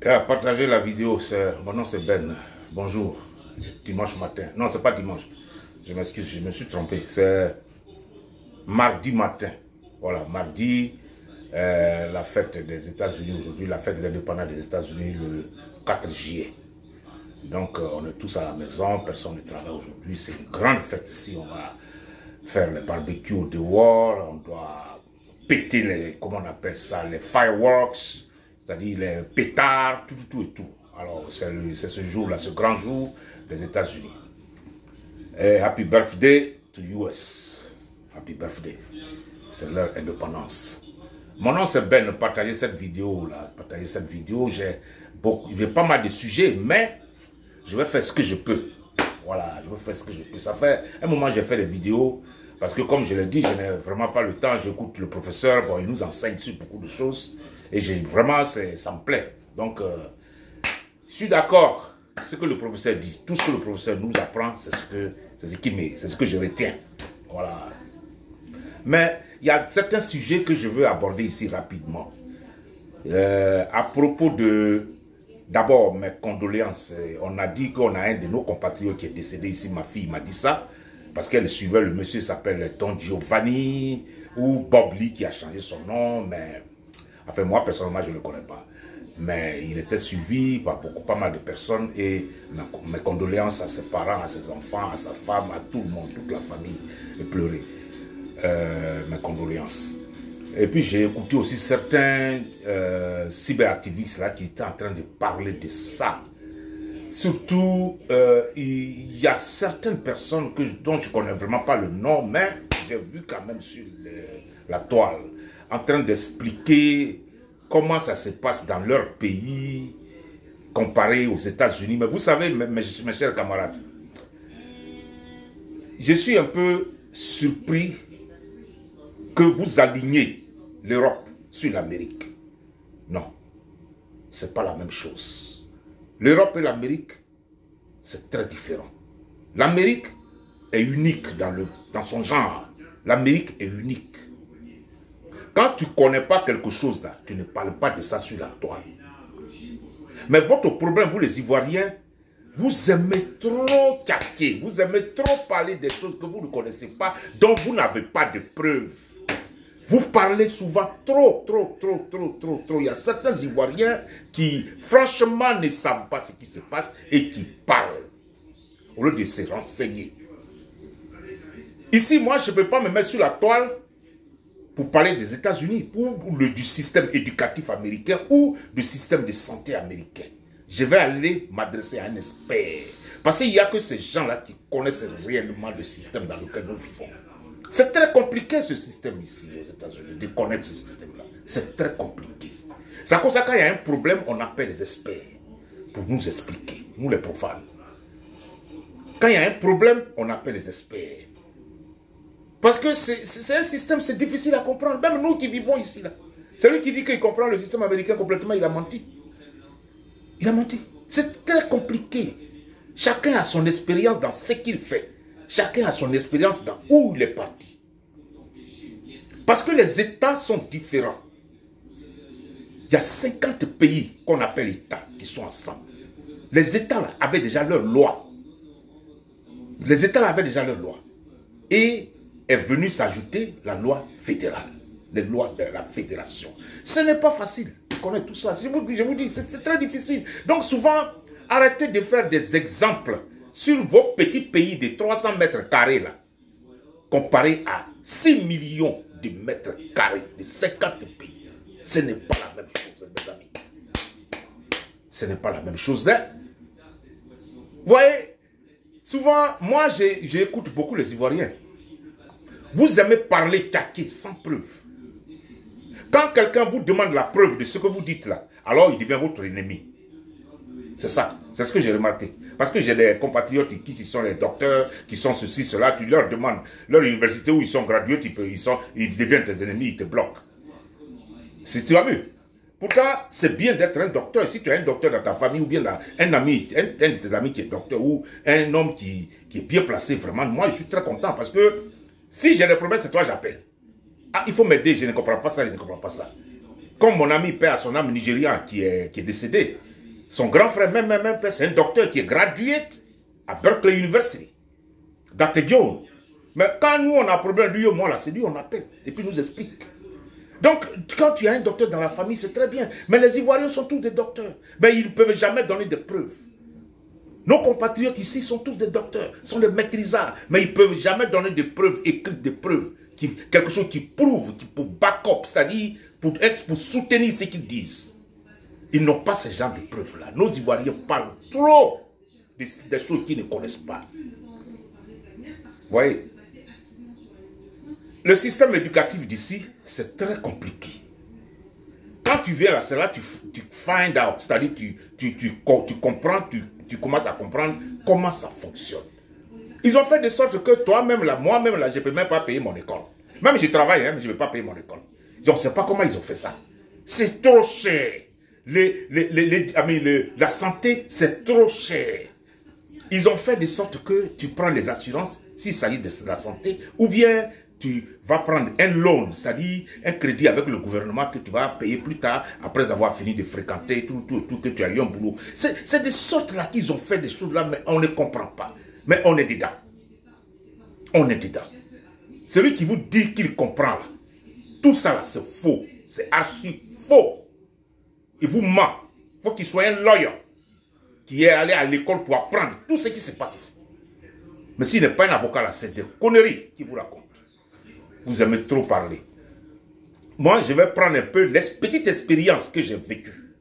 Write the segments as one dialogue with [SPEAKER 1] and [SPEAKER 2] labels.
[SPEAKER 1] Et à partager la vidéo, mon nom c'est Ben. Bonjour, dimanche matin. Non, c'est pas dimanche. Je m'excuse, je me suis trompé. C'est mardi matin. Voilà, mardi, la fête des États-Unis aujourd'hui, la fête de l'indépendance des États-Unis le 4 juillet. Donc, on est tous à la maison, personne ne travaille aujourd'hui. C'est une grande fête ici. On va faire le barbecue au dehors. On doit péter les, comment on appelle ça, les fireworks, c'est-à-dire les pétards, tout et tout. Alors, c'est ce jour-là, ce grand jour des États-Unis. Happy birthday to US. Happy birthday. C'est leur indépendance. Mon nom c'est Ben. Partagez cette vidéo là. Partagez cette vidéo. J'ai pas mal de sujets, mais je vais faire ce que je peux. Voilà, je vais faire ce que je peux. Ça fait un moment que j'ai fait des vidéos. Parce que comme je l'ai dit, je n'ai vraiment pas le temps. J'écoute le professeur. Bon, il nous enseigne sur beaucoup de choses. Et vraiment, ça me plaît. Donc, je suis d'accord. Ce que le professeur dit, tout ce que le professeur nous apprend, c'est ce que je retiens. Voilà. Mais il y a certains sujets que je veux aborder ici rapidement. À propos de... D'abord, mes condoléances. On a dit qu'on a un de nos compatriotes qui est décédé ici. Ma fille m'a dit ça. Parce qu'elle suivait le monsieur qui s'appelle Don Giovanni ou Bob Lee qui a changé son nom. Mais, enfin, moi, personnellement, je ne le connais pas. Mais il était suivi par pas mal de personnes. Et mes condoléances à ses parents, à ses enfants, à sa femme, à tout le monde, toute la famille. Et pleurer. Mes condoléances. Et puis j'ai écouté aussi certains cyberactivistes là qui étaient en train de parler de ça. Surtout, il y a certaines personnes dont je ne connais vraiment pas le nom, mais j'ai vu quand même sur la toile, en train d'expliquer comment ça se passe dans leur pays, comparé aux États-Unis. Mais vous savez, mes chers camarades, je suis un peu surpris que vous alignez l'Europe sur l'Amérique. Non, ce n'est pas la même chose. L'Europe et l'Amérique, c'est très différent. L'Amérique est unique dans son genre. L'Amérique est unique. Quand tu ne connais pas quelque chose là, tu ne parles pas de ça sur la toile. Mais votre problème, vous les Ivoiriens, vous aimez trop caquer, vous aimez trop parler des choses que vous ne connaissez pas, dont vous n'avez pas de preuves. Vous parlez souvent trop. Il y a certains Ivoiriens qui, franchement, ne savent pas ce qui se passe et qui parlent au lieu de se renseigner. Ici, moi, je ne peux pas me mettre sur la toile pour parler des États-Unis ou du système éducatif américain ou du système de santé américain. Je vais aller m'adresser à un expert. Parce qu'il n'y a que ces gens-là qui connaissent réellement le système dans lequel nous vivons. C'est très compliqué ce système ici aux États-Unis, de connaître ce système-là. C'est très compliqué. C'est à cause de ça, quand il y a un problème, on appelle les experts pour nous expliquer, nous les profanes. Quand il y a un problème, on appelle les experts. Parce que c'est un système, c'est difficile à comprendre. Même nous qui vivons ici, là. Celui qui dit qu'il comprend le système américain complètement, il a menti. Il a menti. C'est très compliqué. Chacun a son expérience dans ce qu'il fait. Chacun a son expérience dans où il est parti. Parce que les États sont différents. Il y a 50 pays qu'on appelle États qui sont ensemble. Les États là, avaient déjà leur loi. Les États là, avaient déjà leur loi. Et est venue s'ajouter la loi fédérale. Les lois de la fédération. Ce n'est pas facile de connaître tout ça. Je vous dis, c'est très difficile. Donc souvent, arrêtez de faire des exemples sur vos petits pays de 300 mètres carrés là, comparé à 6 millions de mètres carrés de 50 pays. Ce n'est pas la même chose, mes amis. Ce n'est pas la même chose. Là. Vous voyez, souvent, moi, j'écoute beaucoup les Ivoiriens. Vous aimez parler caquer sans preuve. Quand quelqu'un vous demande la preuve de ce que vous dites là, alors il devient votre ennemi. C'est ça, c'est ce que j'ai remarqué. Parce que j'ai des compatriotes qui sont les docteurs, qui sont ceci, cela, tu leur demandes, leur université où ils sont gradués, ils deviennent tes ennemis, ils te bloquent. Si tu as vu. Pourtant, c'est bien d'être un docteur. Si tu as un docteur dans ta famille ou bien là, un ami, un de tes amis qui est docteur ou un homme qui est bien placé, vraiment, moi je suis très content parce que si j'ai des problèmes, c'est toi j'appelle. Ah, il faut m'aider, je ne comprends pas ça, je ne comprends pas ça. Comme mon ami père à son âme nigérian qui est décédé, Son grand frère, même père, c'est un docteur qui est gradué à Berkeley University. Dr. Jones. Mais quand nous, on a un problème, lui et moi, là, c'est lui, on appelle. Et puis, il nous explique. Donc, quand tu as un docteur dans la famille, c'est très bien. Mais les Ivoiriens sont tous des docteurs. Mais ils ne peuvent jamais donner de preuves. Nos compatriotes ici sont tous des docteurs, sont des maîtrisards. Mais ils ne peuvent jamais donner des preuves, écrites des preuves. Quelque chose qui prouve, qui pour back-up, c'est-à-dire pour soutenir ce qu'ils disent. Ils n'ont pas ce genre de preuves-là. Nos Ivoiriens parlent trop des choses qu'ils ne connaissent pas. Vous voyez? Le système éducatif d'ici, c'est très compliqué. Quand tu viens là, c'est là que tu find out, c'est-à-dire tu comprends, tu commences à comprendre comment ça fonctionne. Ils ont fait de sorte que toi-même là, moi-même là, je ne peux même pas payer mon école. Même je travaille, hein, mais je ne peux pas payer mon école. On ne sait pas comment ils ont fait ça. C'est trop cher. La santé, c'est trop cher. Ils ont fait de sorte que tu prends les assurances, s'il s'agit de la santé, ou bien tu vas prendre un loan, c'est-à-dire un crédit avec le gouvernement que tu vas payer plus tard, après avoir fini de fréquenter tout que tu as eu un boulot. C'est de sorte là qu'ils ont fait des choses là, mais on ne comprend pas. Mais on est dedans. On est dedans. Celui qui vous dit qu'il comprend là, tout ça là, c'est faux. C'est archi faux. Il vous ment. Il faut qu'il soit un lawyer qui est allé à l'école pour apprendre tout ce qui se passe ici. Mais s'il n'est pas un avocat là, c'est des conneries qu'il vous raconte. Vous aimez trop parler. Moi, je vais prendre un peu les petites expériences que j'ai vécues,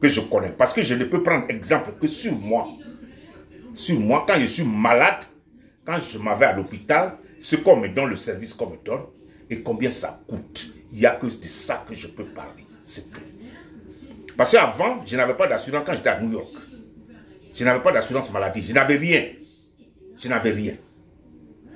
[SPEAKER 1] que je connais. Parce que je ne peux prendre exemple que sur moi. Sur moi, quand je suis malade, quand je m'en vais à l'hôpital, ce qu'on me donne, le service qu'on me donne, et combien ça coûte. Il n'y a que de ça que je peux parler. C'est tout. Parce qu'avant, je n'avais pas d'assurance quand j'étais à New York. Je n'avais pas d'assurance maladie. Je n'avais rien. Je n'avais rien.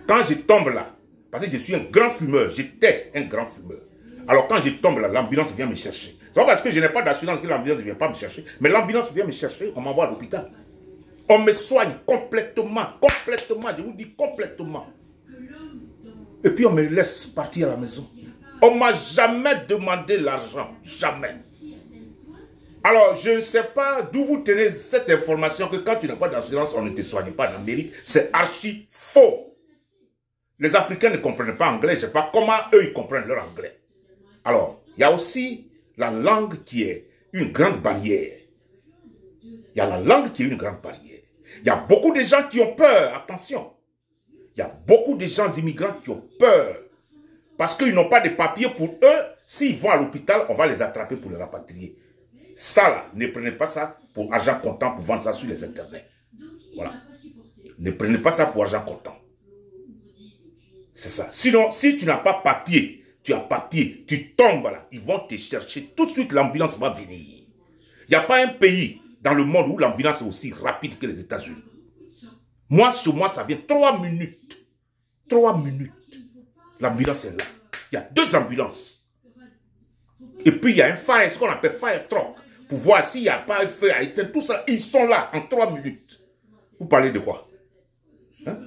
[SPEAKER 1] Quand je tombe là, parce que je suis un grand fumeur, j'étais un grand fumeur. Alors quand je tombe là, l'ambulance vient me chercher. C'est pas parce que je n'ai pas d'assurance que l'ambulance ne vient pas me chercher. Mais l'ambulance vient me chercher, on m'envoie à l'hôpital. On me soigne complètement, je vous dis complètement. Et puis on me laisse partir à la maison. On ne m'a jamais demandé l'argent, jamais. Alors, je ne sais pas d'où vous tenez cette information que quand tu n'as pas d'assurance, on ne te soigne pas en Amérique. C'est archi faux. Les Africains ne comprennent pas anglais. Je ne sais pas comment eux, ils comprennent leur anglais. Alors, il y a aussi la langue qui est une grande barrière. Il y a la langue qui est une grande barrière. Il y a beaucoup de gens qui ont peur. Attention. Il y a beaucoup de gens immigrants qui ont peur. Parce qu'ils n'ont pas de papiers pour eux. S'ils vont à l'hôpital, on va les attraper pour les rapatrier. Ça là, ne prenez pas ça pour argent comptant pour vendre ça sur les internets. Voilà. Ne prenez pas ça pour argent comptant. C'est ça. Sinon, si tu n'as pas papier, tu as papier, tu tombes là, ils vont te chercher. Tout de suite, l'ambulance va venir. Il n'y a pas un pays dans le monde où l'ambulance est aussi rapide que les États-Unis. Moi, chez moi, ça vient 3 minutes. 3 minutes. L'ambulance est là. Il y a 2 ambulances. Et puis, il y a un fire, ce qu'on appelle fire truck. Pour voir s'il n'y a pas un feu à éteindre. Tout ça, ils sont là en 3 minutes. Vous parlez de quoi? Hein?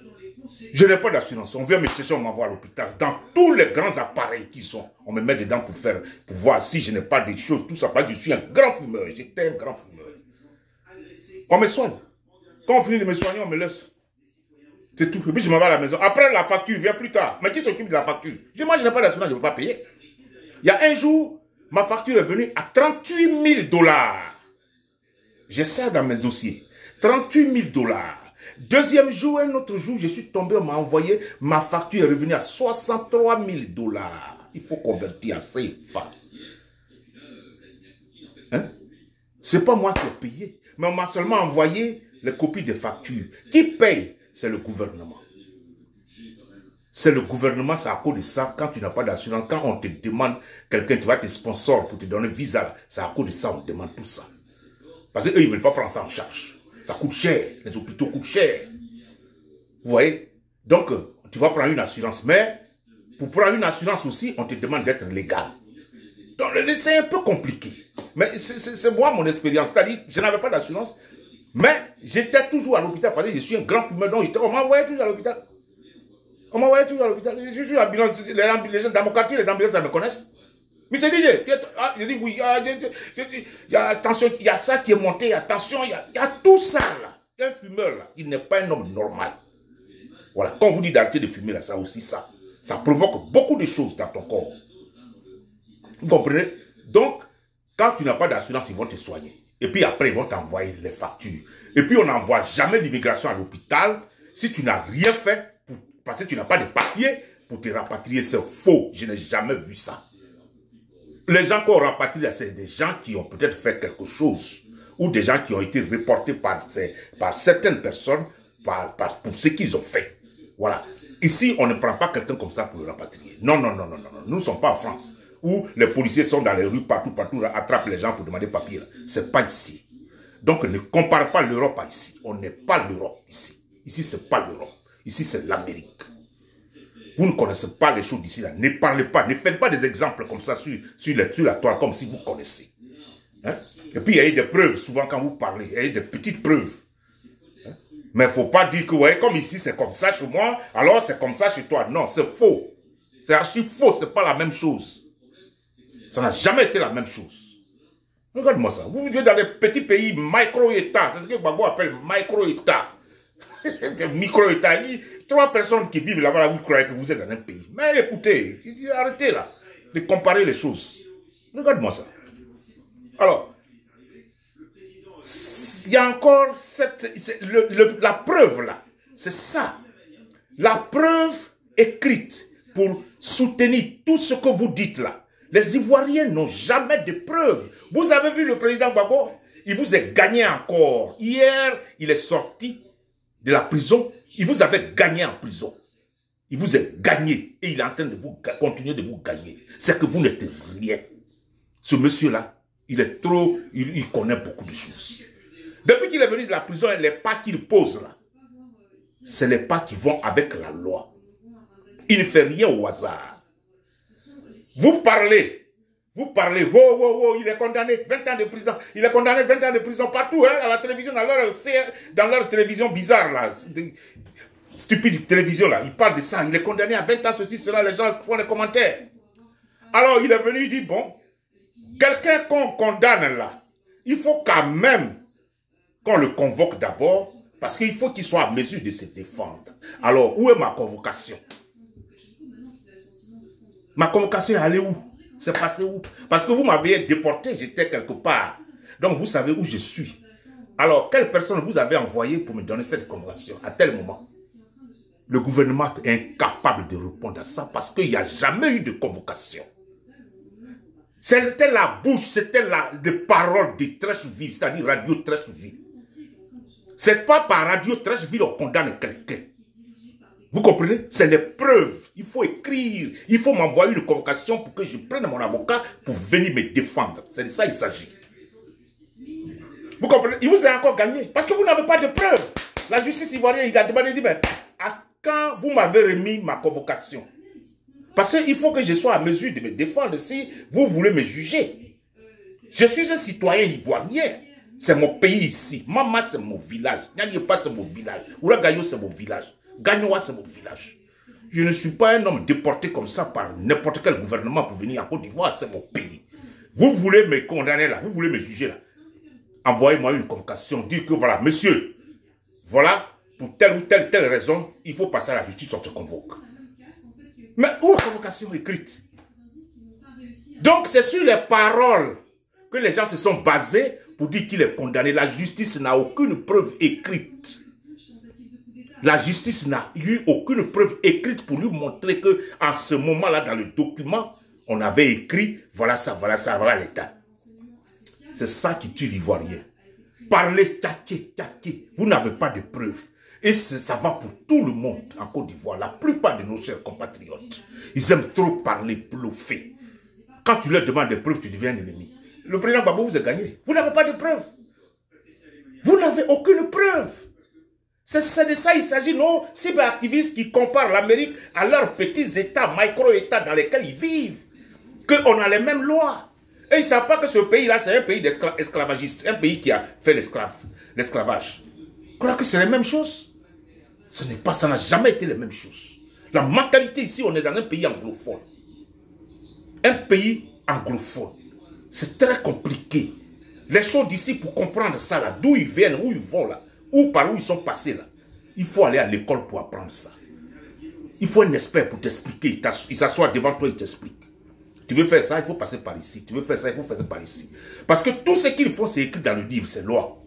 [SPEAKER 1] Je n'ai pas d'assurance. On vient me chercher, on m'envoie à l'hôpital. Dans tous les grands appareils qui sont, on me met dedans pour voir si je n'ai pas des choses. Tout ça, parce que je suis un grand fumeur. J'étais un grand fumeur. On me soigne. Quand on finit de me soigner, on me laisse. C'est tout. Et puis je m'en vais à la maison. Après, la facture vient plus tard. Mais qui s'occupe de la facture? Moi, je n'ai pas d'assurance, je ne peux pas payer. Il y a un jour, ma facture est venue à 38 000 $. J'ai ça dans mes dossiers. 38 000 $. Deuxième jour, un autre jour, je suis tombé, on m'a envoyé, ma facture est revenue à 63 000 $. Il faut convertir en CFA. Hein? C'est pas moi qui ai payé, mais on m'a seulement envoyé les copies des factures. Qui paye? C'est le gouvernement. C'est le gouvernement, c'est à cause de ça, quand tu n'as pas d'assurance, quand on te demande, quelqu'un qui va te sponsor pour te donner un visa, c'est à cause de ça, on te demande tout ça. Parce qu'eux, ils ne veulent pas prendre ça en charge. Ça coûte cher, les hôpitaux coûtent cher. Vous voyez? Donc, tu vas prendre une assurance, mais pour prendre une assurance aussi, on te demande d'être légal. Donc, c'est un peu compliqué. Mais c'est moi mon expérience. C'est-à-dire, je n'avais pas d'assurance, mais j'étais toujours à l'hôpital parce que je suis un grand fumeur. Donc, on m'envoyait toujours à l'hôpital. On m'envoyait toujours à l'hôpital. Je suis ambulance, les gens dans mon quartier, les ambulances, ça me connaissent. Monsieur DJ, je dis oui, attention, il y a ça qui est monté, attention, il y a tout ça là. Un fumeur là, il n'est pas un homme normal. Voilà, quand on vous dit d'arrêter de fumer là, ça aussi ça. Ça provoque beaucoup de choses dans ton corps. Vous comprenez? Donc, quand tu n'as pas d'assurance, ils vont te soigner. Et puis après, ils vont t'envoyer les factures. Et puis on n'envoie jamais l'immigration à l'hôpital si tu n'as rien fait, parce que tu n'as pas de papier pour te rapatrier. C'est faux. Je n'ai jamais vu ça. Les gens qu'on rapatrie, c'est des gens qui ont peut-être fait quelque chose. Ou des gens qui ont été reportés par certaines personnes pour ce qu'ils ont fait. Voilà. Ici, on ne prend pas quelqu'un comme ça pour le rapatrier. Non, non, non, non, non. Nous ne sommes pas en France, où les policiers sont dans les rues, partout, attrapent les gens pour demander papier. Ce n'est pas ici. Donc, ne compare pas l'Europe à ici. On n'est pas l'Europe ici. Ici, ce n'est pas l'Europe. Ici, c'est l'Amérique. Vous ne connaissez pas les choses d'ici là. Ne parlez pas, ne faites pas des exemples comme ça sur la toile, comme si vous connaissez. Hein? Et puis, il y a eu des preuves, souvent quand vous parlez, il y a eu des petites preuves. Hein? Mais il ne faut pas dire que, ouais, comme ici, c'est comme ça chez moi, alors c'est comme ça chez toi. Non, c'est faux. C'est archi faux, ce n'est pas la même chose. Ça n'a jamais été la même chose. Regarde-moi ça. Vous vivez dans des petits pays micro-États. C'est ce que Gbagbo appelle micro-États. Micro-États. 3 personnes qui vivent là-bas, vous croyez que vous êtes dans un pays. Mais écoutez, arrêtez là de comparer les choses. Regarde-moi ça. Alors, il y a encore la preuve là. C'est ça. La preuve écrite pour soutenir tout ce que vous dites là. Les Ivoiriens n'ont jamais de preuves. Vous avez vu le président Gbagbo? Il vous a gagné encore. Hier, il est sorti de la prison. Il vous avait gagné en prison. Il vous a gagné. Et il est en train de continuer de vous gagner. C'est que vous n'êtes rien. Ce monsieur-là, il est trop... Il connaît beaucoup de choses. Depuis qu'il est venu de la prison, les pas qu'il pose là, c'est les pas qui vont avec la loi. Il ne fait rien au hasard. Vous parlez, wow, il est condamné 20 ans de prison. Il est condamné 20 ans de prison partout, hein, à la télévision, dans leur télévision bizarre, là, stupide télévision, là. Il parle de ça, il est condamné à 20 ans, ceci, cela, les gens font les commentaires. Alors, il est venu, il dit, bon, quelqu'un qu'on condamne, là, il faut quand même qu'on le convoque d'abord, parce qu'il faut qu'il soit à mesure de se défendre. Alors, où est ma convocation? Ma convocation est allée où? C'est passé où? Parce que vous m'avez déporté, j'étais quelque part. Donc vous savez où je suis. Alors, quelle personne vous avez envoyé pour me donner cette convocation à tel moment? Le gouvernement est incapable de répondre à ça parce qu'il n'y a jamais eu de convocation. C'était la bouche, c'était les paroles de Trècheville, c'est-à-dire Radio Trècheville. C'est pas par Radio Trècheville qu'on condamne quelqu'un. Vous comprenez? C'est les preuves. Il faut écrire. Il faut m'envoyer une convocation pour que je prenne mon avocat pour venir me défendre. C'est de ça qu'il s'agit. Vous comprenez? Il vous a encore gagné. Parce que vous n'avez pas de preuves. La justice ivoirienne, il a demandé, il dit, mais à quand vous m'avez remis ma convocation? Parce qu'il faut que je sois à mesure de me défendre si vous voulez me juger. Je suis un citoyen ivoirien. C'est mon pays ici. Mama, c'est mon village. Nyanyépa, c'est mon village. Ouragayo, c'est mon village. Gagnoa, c'est mon village. Je ne suis pas un homme déporté comme ça par n'importe quel gouvernement pour venir en Côte d'Ivoire, c'est mon pays. Vous voulez me condamner là, vous voulez me juger là. Envoyez-moi une convocation, dire que voilà, monsieur, voilà, pour telle ou telle raison, il faut passer à la justice, on te convoque. Mais où est la convocation écrite? Donc c'est sur les paroles que les gens se sont basés pour dire qu'il est condamné. La justice n'a aucune preuve écrite. La justice n'a eu aucune preuve écrite pour lui montrer que en ce moment-là, dans le document, on avait écrit, voilà ça, voilà l'état. C'est ça qui tue l'Ivoirien. Parler, taquer. Vous n'avez pas de preuves. Et ça va pour tout le monde en Côte d'Ivoire. La plupart de nos chers compatriotes, ils aiment trop parler, bluffer. Quand tu leur demandes des preuves, tu deviens un ennemi. Le président Gbagbo vous a gagné. Vous n'avez pas de preuves. Vous n'avez aucune preuve. C'est de ça il s'agit, non? Cyberactivistes qui comparent l'Amérique à leurs petits États, micro-États dans lesquels ils vivent. Qu'on a les mêmes lois. Et ils ne savent pas que ce pays-là, c'est un pays d'esclavagistes. Un pays qui a fait l'esclavage. Vous croyez que c'est les mêmes choses? Ce n'est pas, ça n'a jamais été les mêmes choses. La mentalité ici, on est dans un pays anglophone. Un pays anglophone. C'est très compliqué. Les choses d'ici, pour comprendre ça, là, d'où ils viennent, où ils vont, là, ou par où ils sont passés, là, il faut aller à l'école pour apprendre ça. Il faut un expert pour t'expliquer. Il s'assoit devant toi, il t'explique. Tu veux faire ça, il faut passer par ici. Tu veux faire ça, il faut faire ça par ici. Parce que tout ce qu'ils font, c'est écrit dans le livre, c'est loi.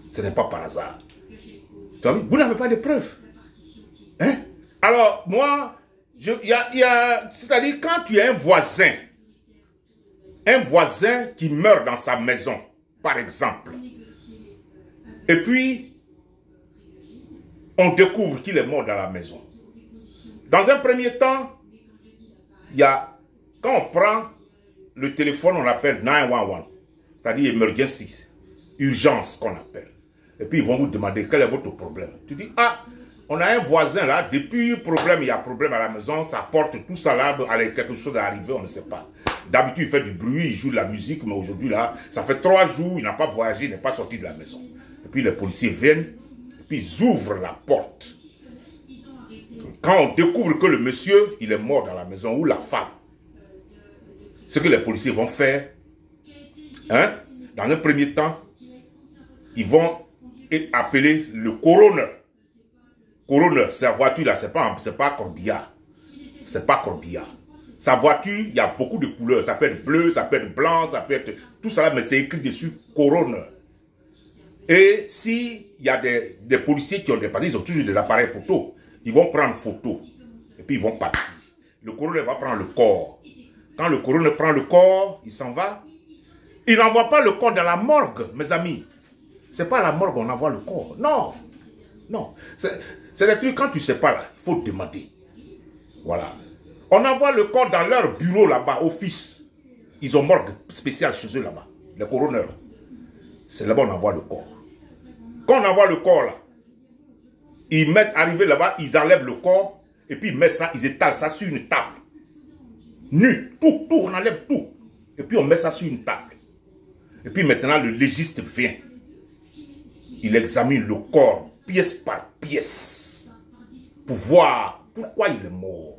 [SPEAKER 1] Ce n'est pas par hasard. Vous n'avez pas de preuves. Hein? Alors, moi, c'est-à-dire quand tu as un voisin qui meurt dans sa maison, par exemple, et puis, on découvre qu'il est mort dans la maison. Dans un premier temps, quand on prend le téléphone, on appelle 911, c'est-à-dire emergency, urgence qu'on appelle. Et puis ils vont vous demander quel est votre problème. Tu dis, ah, on a un voisin là, depuis problème, il y a problème à la maison, ça porte tout ça là, quelque chose est arrivé, on ne sait pas. D'habitude, il fait du bruit, il joue de la musique, mais aujourd'hui là, ça fait 3 jours, il n'a pas voyagé, il n'est pas sorti de la maison. Et puis les policiers viennent, et puis ils ouvrent la porte. Quand on découvre que le monsieur, il est mort dans la maison, ou la femme, ce que les policiers vont faire, hein, dans un premier temps, ils vont appeler le coroner. Coroner, sa voiture là, c'est pas Corbillard. C'est pas Corbillard. Sa voiture, il y a beaucoup de couleurs. Ça peut être bleu, ça peut être blanc, ça peut être tout ça là, mais c'est écrit dessus coroner. Et s'il y a des policiers qui ont dépassé, ils ont toujours des appareils photo. Ils vont prendre photo et puis ils vont partir. Le coroner va prendre le corps. Quand le coroner prend le corps, il s'en va. Il n'envoie pas le corps dans la morgue, mes amis. C'est pas à la morgue qu'on envoie le corps. Non. Non. C'est des trucs, quand tu ne sais pas là, il faut demander. Voilà. On envoie le corps dans leur bureau là-bas, office. Ils ont morgue spéciale chez eux là-bas. Les coroners. C'est là-bas qu'on envoie le corps. Quand on envoie le corps là, ils mettent, arrivé là-bas, ils enlèvent le corps, et puis ils mettent ça, ils étalent ça sur une table. Nu, tout, on enlève tout. Et puis on met ça sur une table. Et puis maintenant le légiste vient. Il examine le corps, pièce par pièce, pour voir pourquoi il est mort.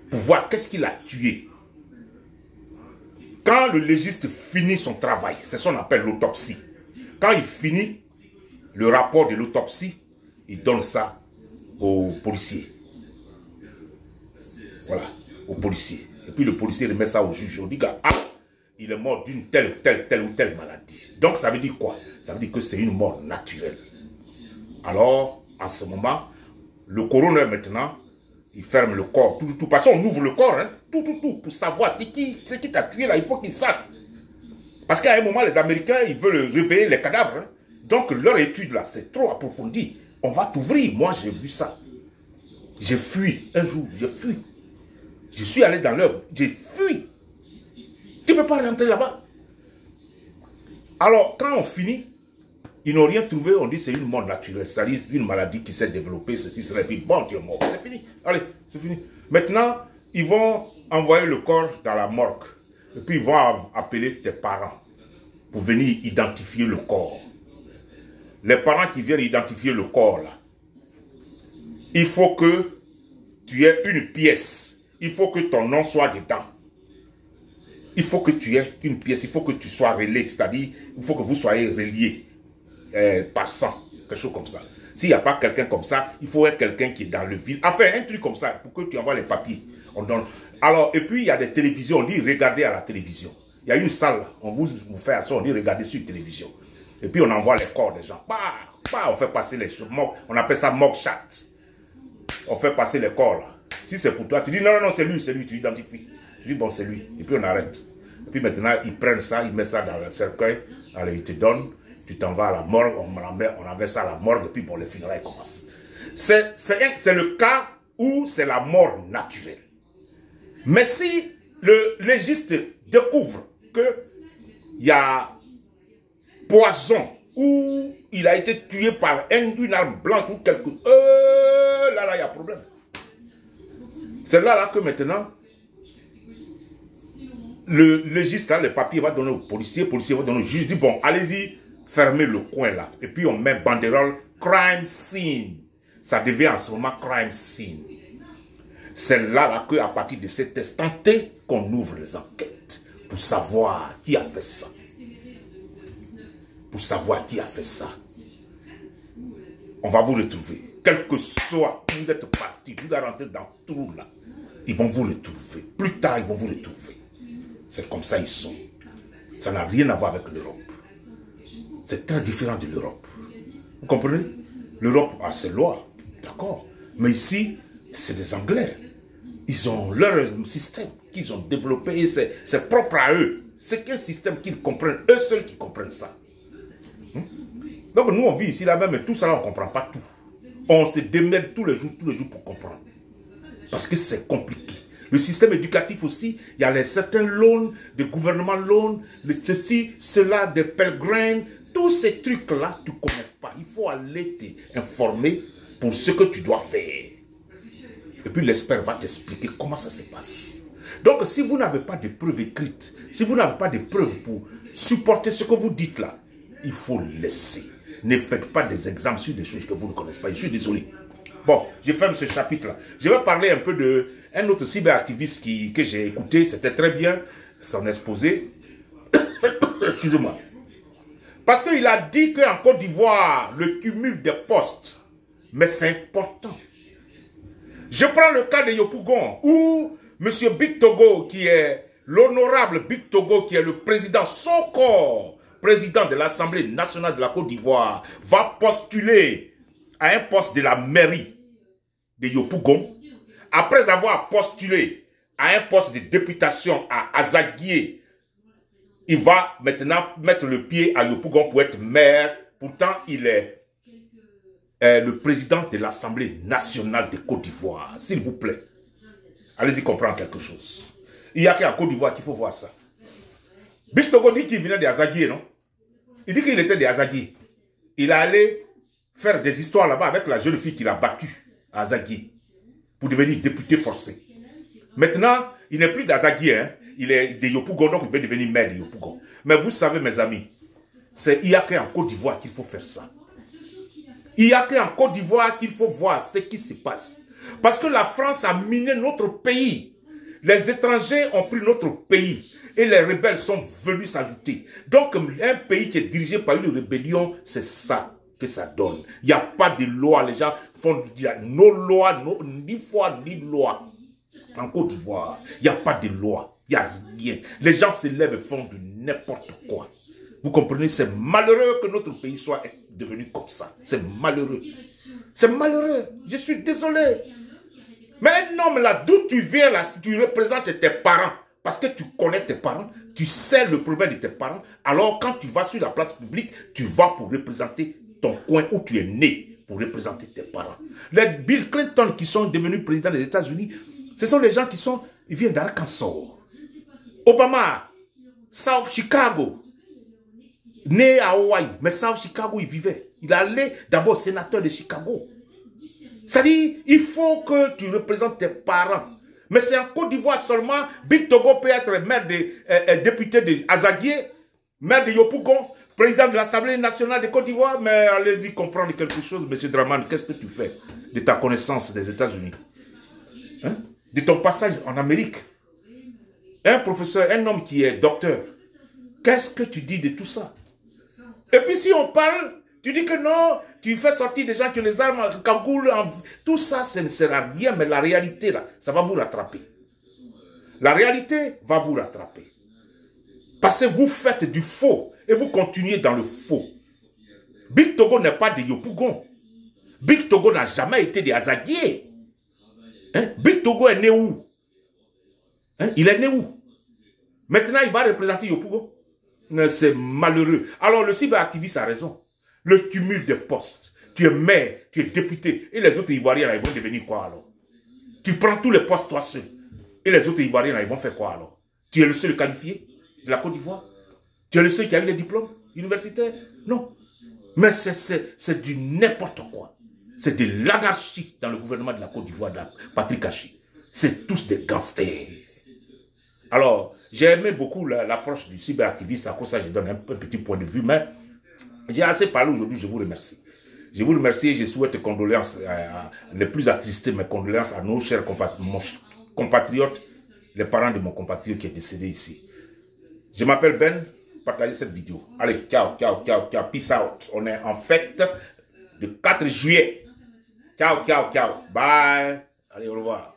[SPEAKER 1] Pour voir qu'est-ce qu'il a tué. Quand le légiste finit son travail, c'est ce qu'on appelle l'autopsie. Quand il finit le rapport de l'autopsie, il donne ça aux policiers. Voilà, aux policiers. Et puis le policier remet ça au juge. On dit que, ah, il est mort d'une telle ou telle maladie. Donc ça veut dire quoi? Ça veut dire que c'est une mort naturelle. Alors, en ce moment, le coroner maintenant, il ferme le corps. Tout. De toute façon, on ouvre le corps, hein? Tout, pour savoir c'est qui t'a tué là, il faut qu'il sache. Parce qu'à un moment, les Américains, ils veulent réveiller les cadavres. Hein? Donc leur étude là, c'est trop approfondi. On va t'ouvrir. Moi, j'ai vu ça. J'ai fui. Un jour, j'ai fui. Je suis allé dans l'œuvre. J'ai fui. Tu ne peux pas rentrer là-bas. Alors, quand on finit, ils n'ont rien trouvé. On dit c'est une mort naturelle. C'est-à-dire une maladie qui s'est développée, ceci, cela. Et puis, bon, tu es mort. C'est fini. Allez, c'est fini. Maintenant, ils vont envoyer le corps dans la morgue. Et puis, ils vont appeler tes parents pour venir identifier le corps. Les parents qui viennent identifier le corps, là, il faut que tu aies une pièce. Il faut que ton nom soit dedans. Il faut que tu aies une pièce. Il faut que tu sois relié. C'est-à-dire, il faut que vous soyez reliés par sang. Quelque chose comme ça. S'il n'y a pas quelqu'un comme ça, il faut être quelqu'un qui est dans le ville. Enfin, un truc comme ça, pour que tu envoies les papiers. On donne. Alors, et puis, il y a des télévisions. On dit, regardez à la télévision. Il y a une salle, on vous fait ça, on dit, regardez sur la télévision. Et puis, on envoie les corps des gens. On fait passer les choses. On appelle ça mock chat. On fait passer les corps, là. Si c'est pour toi, tu dis, non, c'est lui, tu identifies. Tu dis, bon, c'est lui. Et puis, on arrête. Et puis, maintenant, ils prennent ça, ils mettent ça dans le cercueil. Alors, ils te donnent. Tu t'en vas à la morgue, on envoie ça à la morgue, et puis bon, les funérailles commencent. C'est le cas où c'est la mort naturelle. Mais si le légiste découvre qu'il y a poison, ou il a été tué par une arme blanche ou quelque chose, là, il y a problème. C'est là que maintenant, le légiste, là, le papier va donner au policier, le policier va donner au juge, dit bon, allez-y, fermez le coin là. Et puis on met banderole crime scene. Ça devient en ce moment crime scene. C'est là qu'à partir de cet instant T qu'on ouvre les enquêtes pour savoir qui a fait ça. Pour savoir qui a fait ça. On va vous retrouver. Quel que soit où vous êtes parti, vous êtes rentré dans le trou là, ils vont vous retrouver. Plus tard, ils vont vous retrouver. C'est comme ça ils sont. Ça n'a rien à voir avec l'Europe. C'est très différent de l'Europe. Vous comprenez? L'Europe a ses lois, d'accord. Mais ici, c'est des Anglais. Ils ont leur système qu'ils ont développé et c'est propre à eux. C'est qu'un système qu'ils comprennent, eux seuls qui comprennent ça. Donc nous, on vit ici là-bas, mais tout ça là, on ne comprend pas tout. On se démène tous les jours pour comprendre. Parce que c'est compliqué. Le système éducatif aussi, il y a certains loans, des gouvernements loans, ceci, cela, des Pell Grants, tous ces trucs-là, tu ne connais pas. Il faut aller t'informer pour ce que tu dois faire. Et puis l'expert va t'expliquer comment ça se passe. Donc si vous n'avez pas de preuves écrites, si vous n'avez pas de preuves pour supporter ce que vous dites là, il faut laisser. Ne faites pas des exemples sur des choses que vous ne connaissez pas. Je suis désolé. Bon, je ferme ce chapitre-là. Je vais parler un peu d'un autre cyberactiviste que j'ai écouté. C'était très bien son exposé. Excusez-moi. Parce qu'il a dit qu'en Côte d'Ivoire, le cumul des postes, mais c'est important. Je prends le cas de Yopougon, où M. Big Togo, qui est l'honorable Big Togo, qui est le président, son corps, président de l'Assemblée nationale de la Côte d'Ivoire, va postuler à un poste de la mairie de Yopougon, après avoir postulé à un poste de députation à Azaguié. Il va maintenant mettre le pied à Yopougon pour être maire. Pourtant, il est le président de l'Assemblée nationale de Côte d'Ivoire. S'il vous plaît, allez-y comprendre quelque chose. Il n'y a qu'en Côte d'Ivoire qu'il faut voir ça. Bistogo dit qu'il venait de Azaguié, non? Il dit qu'il était de Azaguié. Il est allé faire des histoires là-bas avec la jeune fille qu'il a battue à Azaguié pour devenir député forcé. Maintenant, il n'est plus d'Azaguié, hein? Il est de Yopougon, donc il veut devenir maire de Yopougon. Mais vous savez, mes amis, il n'y a qu'en Côte d'Ivoire qu'il faut faire ça. Il n'y a qu'en Côte d'Ivoire qu'il faut voir ce qui se passe. Parce que la France a miné notre pays. Les étrangers ont pris notre pays. Et les rebelles sont venus s'ajouter. Donc, un pays qui est dirigé par une rébellion, c'est ça que ça donne. Il n'y a pas de loi. Les gens font nos lois, ni foi, ni loi. En Côte d'Ivoire, il n'y a pas de loi. Il n'y a rien. Les gens se lèvent et font de n'importe quoi. Vous comprenez, c'est malheureux que notre pays soit devenu comme ça. C'est malheureux. C'est malheureux. Je suis désolé. Mais un homme là, d'où tu viens là, si tu représentes tes parents, parce que tu connais tes parents, tu sais le problème de tes parents, alors quand tu vas sur la place publique, tu vas pour représenter ton coin où tu es né, pour représenter tes parents. Les Bill Clinton qui sont devenus présidents des États-Unis, ce sont les gens qui sont, ils viennent d'Arkansas. Obama, South Chicago, né à Hawaï, mais South Chicago, il vivait. Il allait d'abord sénateur de Chicago. C'est-à-dire, il faut que tu représentes tes parents. Mais c'est en Côte d'Ivoire seulement, Big Togo peut être maire député de Azaguié, maire de Yopougon, président de l'Assemblée nationale de Côte d'Ivoire. Mais allez-y comprendre quelque chose, M. Draman, qu'est-ce que tu fais de ta connaissance des États-Unis, hein? De ton passage en Amérique? Un professeur, un homme qui est docteur, qu'est-ce que tu dis de tout ça? Et puis si on parle, tu dis que non, tu fais sortir des gens qui ont les armes en cagoule, tout ça, ça ne sert à rien, mais la réalité là, ça va vous rattraper. La réalité va vous rattraper. Parce que vous faites du faux et vous continuez dans le faux. Big Togo n'est pas de Yopougon. Big Togo n'a jamais été de Azaguié. Hein? Big Togo est né où? Hein? Il est né où? Maintenant, il va représenter Yopougon. C'est malheureux. Alors, le cyberactiviste a raison. Le cumul de postes. Tu es maire, tu es député. Et les autres Ivoiriens, là, ils vont devenir quoi alors? Tu prends tous les postes toi seul. Et les autres Ivoiriens, là, ils vont faire quoi alors? Tu es le seul qualifié de la Côte d'Ivoire? Tu es le seul qui a eu les diplômes universitaires? Non. Mais c'est du n'importe quoi. C'est de l'anarchie dans le gouvernement de la Côte d'Ivoire, de Patrick Hachi. C'est tous des gangsters. Alors, j'ai aimé beaucoup l'approche du cyberactiviste, à cause de ça je donne un petit point de vue, mais j'ai assez parlé aujourd'hui, je vous remercie. Je vous remercie et je souhaite condoléances, ne plus attrister mes condoléances à nos chers compatriotes, les parents de mon compatriote qui est décédé ici. Je m'appelle Ben, partagez cette vidéo. Allez, ciao, ciao, ciao, ciao, peace out. On est en fête de 4 juillet. Ciao, ciao, ciao, bye. Allez, au revoir.